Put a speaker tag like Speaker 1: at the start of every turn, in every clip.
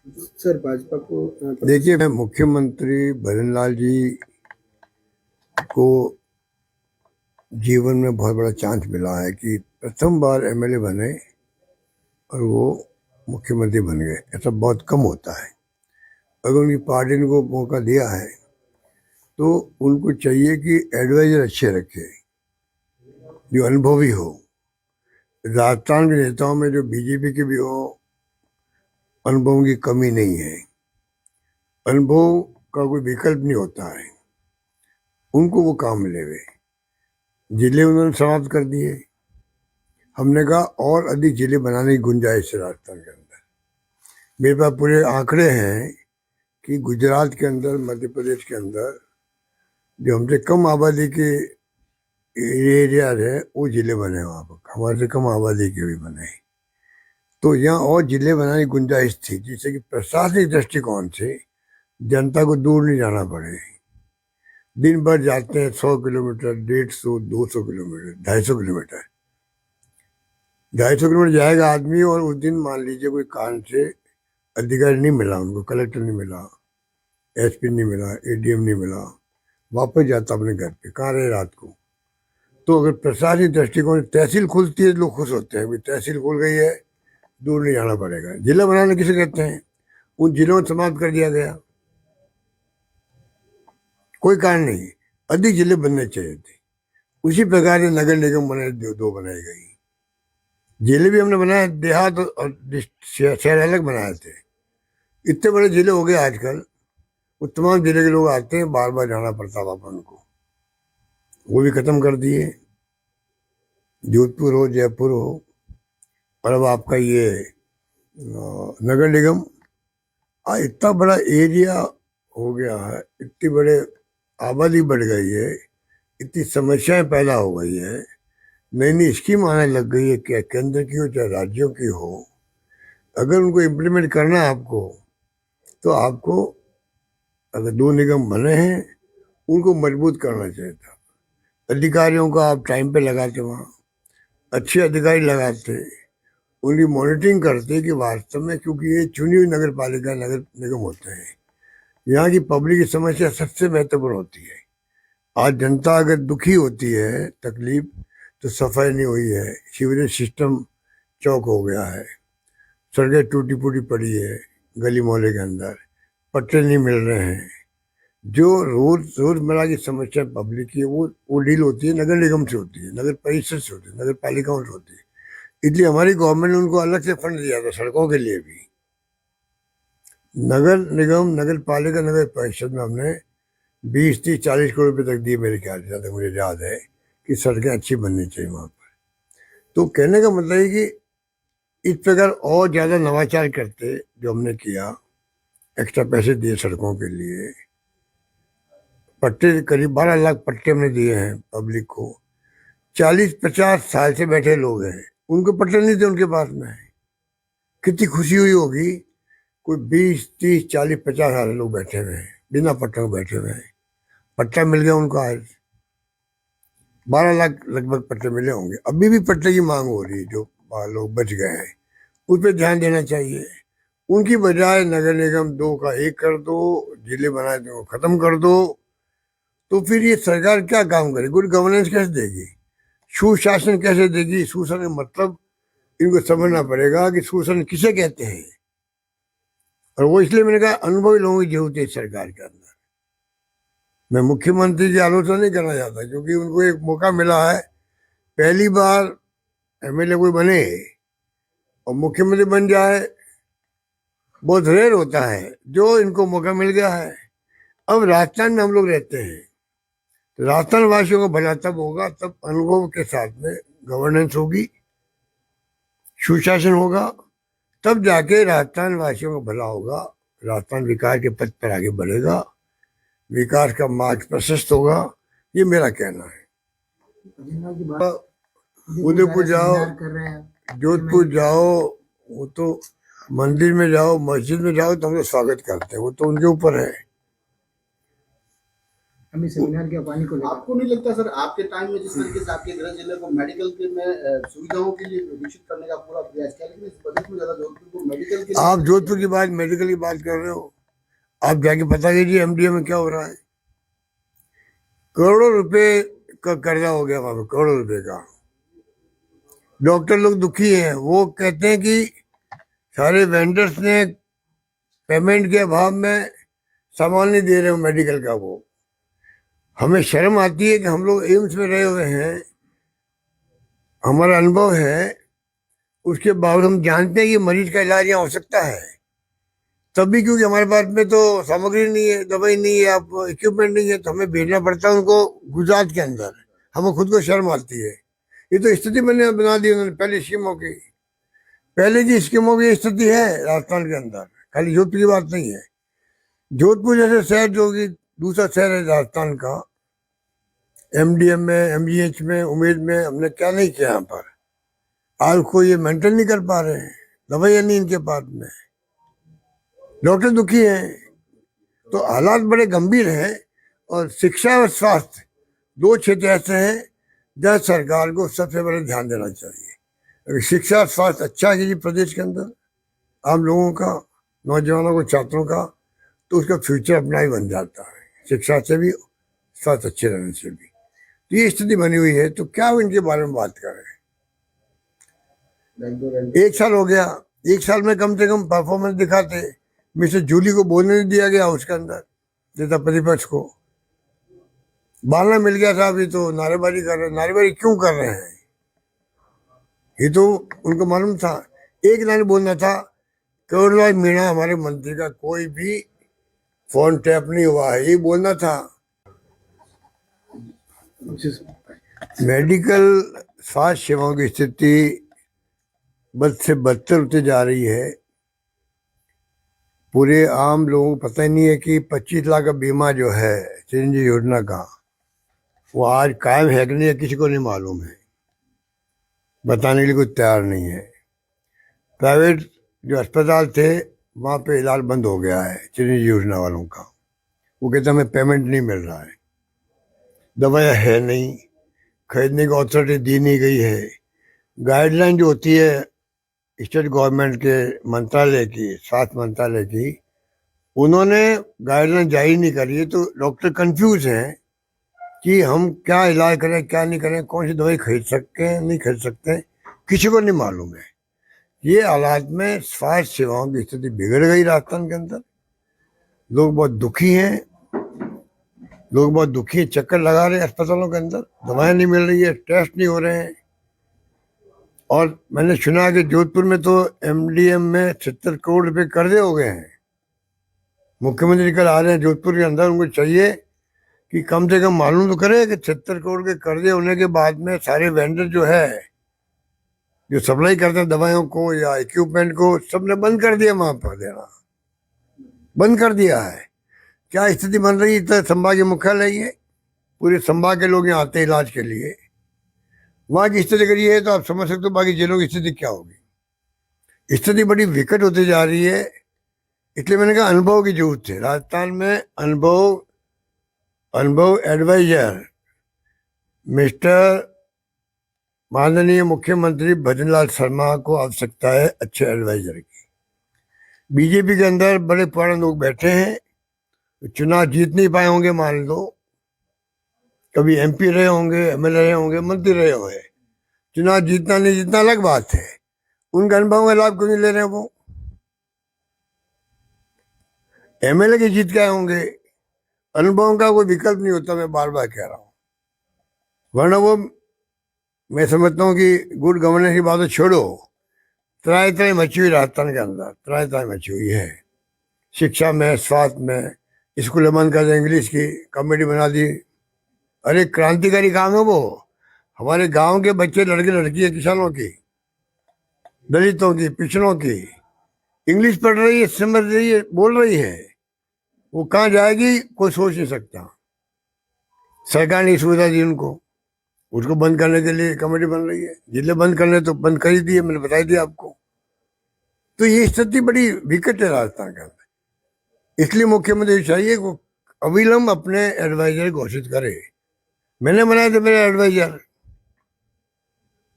Speaker 1: Sir Bhajpa को
Speaker 2: देखिए, मैं मुख्यमंत्री भजनलाल जी को जीवन में बहुत बड़ा चांस मिला है कि प्रथम बार एमएलए बने और वो मुख्यमंत्री बन गए। ऐसा बहुत कम होता है। अगर उनकी पार्टी ने को मौका दिया है तो उनको चाहिए कि एडवाइजर अच्छे रखे, जो अनुभवी हो। राजस्थान के नेताओं में जो बीजेपी के भी हो, अनुभवों की कमी नहीं है। अनुभव का कोई विकल्प नहीं होता है, उनको वो काम मिले हुए। जिले उन्होंने समाप्त कर दिए। हमने कहा और अधिक जिले बनाने की गुंजाइश है राजस्थान के अंदर। मेरे पास पूरे आंकड़े हैं कि गुजरात के अंदर, मध्य प्रदेश के अंदर जो हमसे कम आबादी के एरिया है वो जिले बने, वहाँ पर हमारे से कम आबादी के भी बने। तो यहाँ और जिले बनाने की गुंजाइश थी, जिससे कि प्रशासनिक दृष्टिकोण से जनता को दूर नहीं जाना पड़े। दिन भर जाते हैं 100 किलोमीटर, 150, 200 किलोमीटर, 250 किलोमीटर। 250 किलोमीटर जाएगा आदमी, और उस दिन मान लीजिए कोई कारण से अधिकारी नहीं मिला उनको, कलेक्टर नहीं मिला, एसपी नहीं मिला, एडीएम नहीं मिला, वापस जाता अपने घर पे। कहाँ रहे रात को? तो अगर प्रशासनिक दृष्टिकोण से तहसील खुलती है, लोग खुश होते हैं, तहसील खुल गई है, दूर नहीं जाना पड़ेगा। जिला बनाने किसे कहते हैं? उन जिलों को समाप्त कर दिया गया, कोई कारण नहीं। अधिक जिले बनने चाहिए थे। उसी प्रकार से नगर निगम बने, दो बनाई गई। जिले भी हमने बनाए, देहात और शहर अलग बनाए थे। इतने बड़े जिले हो गए आजकल, वो तमाम जिले के लोग आते हैं, बार बार जाना पड़ता वापस उनको। वो भी खत्म कर दिए। जोधपुर हो, जयपुर हो, और अब आपका ये नगर निगम। इतना बड़ा एरिया हो गया है, इतनी बड़े आबादी बढ़ गई है, इतनी समस्याएं पैदा हो गई है, नई नई स्कीम आने लग गई है, क्या केंद्र की हो चाहे राज्यों की हो। अगर उनको इम्प्लीमेंट करना है आपको, तो आपको अगर दो निगम बने हैं उनको मजबूत करना चाहिए था। अधिकारियों का आप टाइम पे लगाते, वहाँ अच्छे अधिकारी लगाते, उनकी मॉनिटरिंग करते कि वास्तव में, क्योंकि ये चुनी हुई नगर पालिका, नगर निगम होते हैं, यहाँ की पब्लिक की समस्या सबसे महत्वपूर्ण होती है। आज जनता अगर दुखी होती है, तकलीफ, तो सफाई नहीं हुई है, सीवरेज सिस्टम चौक हो गया है, सड़कें टूटी फूटी पड़ी है, गली मोहल्ले के अंदर पट्टे नहीं मिल रहे हैं। जो रोजमर्रा की समस्या पब्लिक की है, वो डील होती है नगर निगम से होती है, नगर परिषद से होती है, नगर पालिकाओं से होती है। इसलिए हमारी गवर्नमेंट ने उनको अलग से फंड दिया था सड़कों के लिए भी। नगर निगम, नगर पालिका, नगर परिषद में हमने 20, 30, 40 करोड़ रुपए तक दिए, मेरे ख्याल से, जहाँ तक मुझे याद है, कि सड़कें अच्छी बननी चाहिए वहां पर। तो कहने का मतलब है कि इस प्रकार और ज्यादा नवाचार करते, जो हमने किया, एक्स्ट्रा पैसे दिए सड़कों के लिए, पट्टे करीब 12 लाख पट्टे हमने दिए हैं पब्लिक को। 40-50 साल से बैठे लोग हैं, उनको पट्टे नहीं थे उनके पास में। कितनी खुशी हुई होगी। कोई 20, 30, 40, 50 साल लोग बैठे हुए हैं, बिना पट्टों के बैठे हुए हैं। पट्टा मिल गया उनको आज। 12 लाख लगभग पट्टे मिले होंगे। अभी भी पट्टे की मांग हो रही है, जो लोग बच गए हैं, उस पर ध्यान देना चाहिए। उनकी बजाय नगर निगम 2 का 1 कर दो, जिले बनाए दो, खत्म कर दो। तो फिर ये सरकार क्या काम करे? गुड गवर्नेंस कैसे देगी? सुशासन कैसे देगी? सुशासन का मतलब इनको समझना पड़ेगा कि सुशासन किसे कहते हैं। और वो इसलिए मैंने कहा अनुभवी लोगों की जरूरत है इस सरकार के अंदर। मैं मुख्यमंत्री की आलोचना नहीं करना चाहता, क्योंकि उनको एक मौका मिला है, पहली बार एमएलए कोई बने और मुख्यमंत्री बन जाए, बहुत रेयर होता है। जो इनको मौका मिल गया है। अब राजस्थान में हम लोग रहते हैं, तो राजस्थान वासियों को भला तब होगा, तब अनुभव के साथ में गवर्नेंस होगी, सुशासन होगा, तब जाके राजस्थान वासियों को भला होगा। राजस्थान विकास के पथ पर आगे बढ़ेगा, विकास का मार्ग प्रशस्त होगा। ये मेरा कहना है। उदयपुर जाओ, जोधपुर जाओ, वो तो मंदिर में जाओ, मस्जिद में जाओ, तो हम लोग स्वागत करते हैं, वो तो उनके ऊपर है।
Speaker 1: अभी सेमिनार के पानी को लेकर
Speaker 3: आपको नहीं लगता सर, आपके टाइम में जिस तरीके से आपके गृह जिले को मेडिकल के में सुविधाओं के लिए विकसित करने का पूरा प्रयास किया, लेकिन इस बजट में ज्यादा जोधपुर को मेडिकल के लिए
Speaker 2: आप जोधपुर की बात, मेडिकल की बात कर रहे हो, आप जाके पता कीजिए एमडीए में क्या हो रहा है। करोड़ों रुपए का कर्जा हो गया वहां पे, करोड़ों रुपए का। डॉक्टर लोग दुखी हैं, वो कहते हैं कि सारे वेंडर्स ने पेमेंट के अभाव में सामान नहीं दे रहे हो मेडिकल का। वो हमें शर्म आती है कि हम लोग एम्स में रहे हुए हैं, हमारा अनुभव है, उसके बावजूद हम जानते हैं कि मरीज का इलाज यहाँ हो सकता है, तब भी क्योंकि हमारे पास में तो सामग्री नहीं है, दवाई नहीं है, आप इक्विपमेंट नहीं है, तो हमें भेजना पड़ता है उनको गुजरात के अंदर। हमें खुद को शर्म आती है। ये तो स्थिति मैंने बना दी उन्होंने पहले स्कीमों की। पहले की स्कीमों की स्थिति है राजस्थान के अंदर, खाली जोधपुर की बात नहीं है। जोधपुर जैसे शहर जो कि दूसरा शहर है राजस्थान का, एमडीएम में, एमजीएच में, उम्मीद में हमने क्या नहीं किया यहाँ पर। आज को ये मेंटेन नहीं कर पा रहे हैं, दवाइयाँ नहीं इनके पास में, डॉक्टर दुखी हैं। तो हालात बड़े गंभीर हैं। और शिक्षा और स्वास्थ्य दो क्षेत्र ऐसे हैं जहाँ सरकार को सबसे बड़े ध्यान देना चाहिए। अगर शिक्षा और स्वास्थ्य अच्छा है किसी प्रदेश के अंदर, आम लोगों का, नौजवानों को, छात्रों का, तो उसका फ्यूचर अपना ही बन जाता है, शिक्षा से भी, स्वास्थ्य अच्छे रहने से भी। तो ये स्थिति बनी हुई है, तो क्या इनके बारे में बात करें। एक साल हो गया, एक साल में कम से कम परफॉर्मेंस दिखाते। मिस्टर जूली को बोलने नहीं दिया गया उसके अंदर, नेता प्रतिपक्ष को बालना मिल गया था। अभी तो नारेबाजी कर रहे हैं। नारेबाजी क्यों कर रहे हैं, ये तो उनको मालूम था। एक लाइन बोलना था, करोड़लाल मीणा हमारे मंत्री का कोई भी फोन टैप नहीं हुआ है, ये बोलना था। मेडिकल स्वास्थ्य सेवाओं की स्थिति बद से बदतर होती जा रही है। पूरे आम लोगों को पता ही नहीं है कि 25 लाख का बीमा जो है चिरंजीवी योजना का, वो आज कायम है कि नहीं है, किसी को नहीं मालूम है, बताने के लिए कोई तैयार नहीं है। प्राइवेट जो अस्पताल थे वहाँ पे इलाज बंद हो गया है चिरंजीवी योजना वालों का। वो कहते हमें पेमेंट नहीं मिल रहा है, दवाइयाँ है नहीं, खरीदने की अथॉरिटी दी नहीं गई है। गाइडलाइन जो होती है स्टेट गवर्नमेंट के मंत्रालय की, स्वास्थ्य मंत्रालय की, उन्होंने गाइडलाइन जारी नहीं करी है। तो डॉक्टर कंफ्यूज हैं कि हम क्या इलाज करें, क्या नहीं करें, कौन सी दवाई खरीद सकते हैं, नहीं खरीद सकते, किसी को नहीं मालूम है। ये हालात में स्वास्थ्य सेवाओं की स्थिति बिगड़ गई राजस्थान के अंदर। लोग बहुत दुखी हैं, लोग बहुत दुखी हैं, चक्कर लगा रहे हैं अस्पतालों के अंदर, दवाएं नहीं मिल रही है, टेस्ट नहीं हो रहे हैं। और मैंने सुना कि जोधपुर में तो एमडीएम में 70 करोड़ रुपए कर्जे हो गए हैं। मुख्यमंत्री कल आ रहे हैं जोधपुर के अंदर, उनको चाहिए कि कम से कम मालूम तो करे कि 76 करोड़ के कर्जे होने के बाद में सारे वेंडर जो है, जो सप्लाई करते हैं दवाइयों को या इक्विपमेंट को, सबने बंद कर दिया, वहां पर देना बंद कर दिया है। क्या स्थिति बन रही है। संभागीय मुख्यालय है, पूरे संभाग के लोग यहाँ आते हैं इलाज के लिए। वहां की स्थिति अगर ये है तो आप समझ सकते हो बाकी जिलों की स्थिति क्या होगी। स्थिति बड़ी विकट होती जा रही है। इसलिए मैंने कहा अनुभव की जरूरत है राजस्थान में। अनुभव एडवाइजर मिस्टर माननीय मुख्यमंत्री भजनलाल शर्मा को आवश्यकता है अच्छे एडवाइजर की। बीजेपी के अंदर बड़े पुराने लोग बैठे हैं, चुनाव जीत नहीं पाए होंगे, मान लो कभी एमपी रहे होंगे, एमएलए रहे होंगे, मंत्री रहे होंगे, चुनाव जीतना नहीं जीतना अलग बात है। उनका अनुभव का लाभ क्यों नहीं ले रहे हैं। वो एमएलए की जीत क्या होंगे, अनुभव का कोई विकल्प नहीं होता, मैं बार बार कह रहा हूँ। वरना वो, मैं समझता हूँ कि गुड गवर्नेंस की बात छोड़ो, त्राई त्राई मची हुई राजस्थान के अंदर, त्राई त्राई मची हुई है। शिक्षा में, स्वास्थ्य में, स्कूल बंद कर दें, इंग्लिश की कमेटी बना दी। अरे क्रांतिकारी काम है वो। हमारे गांव के बच्चे, लड़के लड़कियां, किसानों की, दलितों की, पिछड़ों की, इंग्लिश पढ़ रही है, समझ रही है, बोल रही है। वो कहाँ जाएगी कोई सोच नहीं सकता। सरकार ने सुविधा दी उनको, उसको बंद करने के लिए कमेटी बन रही है। जिले बंद करने तो बंद कर ही दिए, मैंने बताई दिया आपको। तो ये स्थिति बड़ी विकट है राजस्थान के अंदर। इसलिए मुख्यमंत्री चाहिए को अविलंब अपने एडवाइजर घोषित करे। मैंने बनाए थे मेरे एडवाइजर,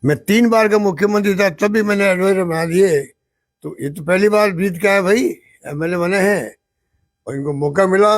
Speaker 2: मैं 3 बार का मुख्यमंत्री था तब भी मैंने एडवाइजर बना दिए। तो ये तो पहली बार बीत क्या है भाई, एमएलए बने हैं और इनको मौका मिला